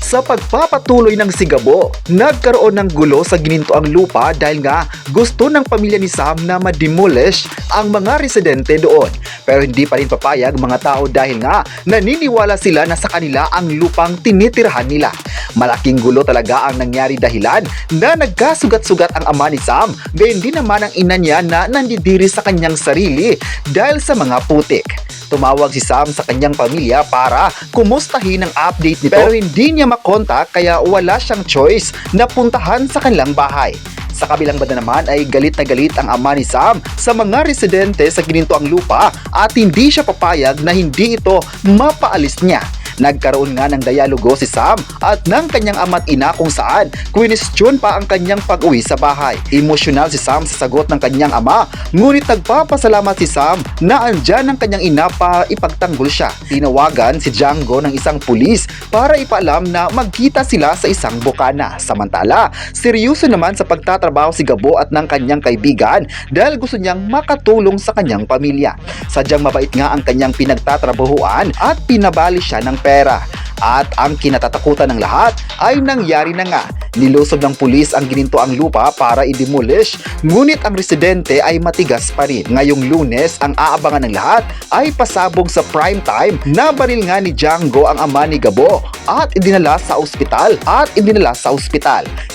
Sa pagpapatuloy ng sigabo, nagkaroon ng gulo sa ginintoang lupa dahil nga gusto ng pamilya ni Sam na ma-demolish ang mga residente doon. Pero hindi pa rin papayag mga tao dahil nga naniniwala sila na sa kanila ang lupang tinitirahan nila. Malaking gulo talaga ang nangyari dahilan na nagkasugat-sugat ang ama ni Sam, gayon din naman ang ina niya na nandidiri sa kanyang sarili dahil sa mga putik. Tumawag si Sam sa kanyang pamilya para kumustahin ang update nito pero hindi niya makontak kaya wala siyang choice na puntahan sa kanilang bahay. Sa kabilang banda naman ay galit na galit ang ama ni Sam sa mga residente sa ginintoang lupa at hindi siya papayag na hindi ito mapaalis niya. Nagkaroon nga ng dialogo si Sam at ng kanyang ama't ina kung saan kwinestyon pa ang kanyang pag-uwi sa bahay. Emosyonal si Sam sa sagot ng kanyang ama, ngunit nagpapasalamat si Sam na andyan ang kanyang ina para ipagtanggol siya. Tinawagan si Django ng isang pulis para ipaalam na magkita sila sa isang bukana. Samantala, seryoso naman sa pagtatrabaho si Gabo at ng kanyang kaibigan dahil gusto niyang makatulong sa kanyang pamilya. Sadyang mabait nga ang kanyang pinagtatrabahuan at pinabali siya ng pera. At ang kinatatakutan ng lahat ay nangyari na nga. Nilusob ng pulis ang ginintoang lupa para i-demolish, ngunit ang residente ay matigas pa rin. Ngayong Lunes, ang aabangan ng lahat ay pasabog sa prime time na baril nga ni Django ang ama ni Gabo at idinala sa ospital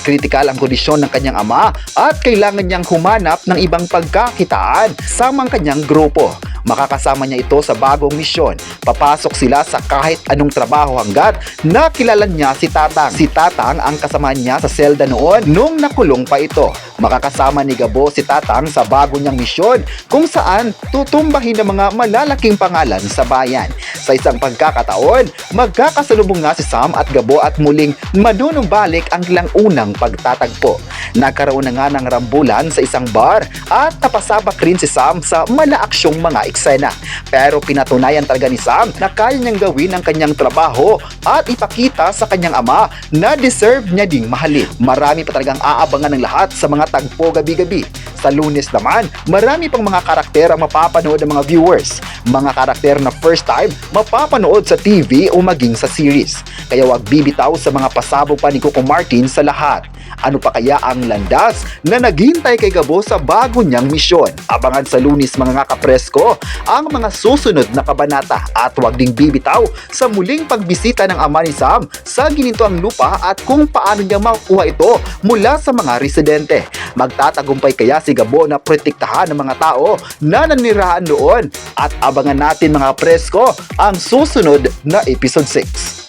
Kritikal ang kondisyon ng kanyang ama at kailangan niyang humanap ng ibang pagkakitaan sa mga kanyang grupo. Makakasama niya ito sa bagong misyon. Papasok sila sa kahit anong trabaho hanggat nakilala niya si Tatang. Si Tatang ang kasama niya sa selda noon nung nakulong pa ito. Makakasama ni Gabo si Tatang sa bago niyang misyon kung saan tutumbahin ng mga malalaking pangalan sa bayan. Sa isang pagkakataon, magkakasalubong nga si Sam at Gabo at muling manunumbalik ang ilang unang pagtatagpo. Nagkaroon na nga ng rambulan sa isang bar at napasabak rin si Sam sa malaaksyong mga eksena. Pero pinatunayan talaga ni Sam na kaya niyang gawin ang kanyang trabaho at ipakita sa kanyang ama na deserve niya ding mahalin. Marami pa talagang aabangan ng lahat sa mga tagpo gabi-gabi. Sa Lunes naman, marami pang mga karakter ang mapapanood ng mga viewers. Mga karakter na first time mapapanood sa TV o maging sa series. Kaya wag bibitaw sa mga pasabog pa ni Coco Martin sa lahat. Ano pa kaya ang landas na naghintay kay Gabo sa bago niyang misyon? Abangan sa Lunes mga kapresko ang mga susunod na kabanata at wag ding bibitaw sa muling pagbisita ng ama ni Sam sa ginintoang lupa at kung paano niya makukuha ito mula sa mga residente. Magtatagumpay kaya si Gabo na protektahan ng mga tao na nanirahan doon? At abangan natin mga presko ang susunod na episode 6.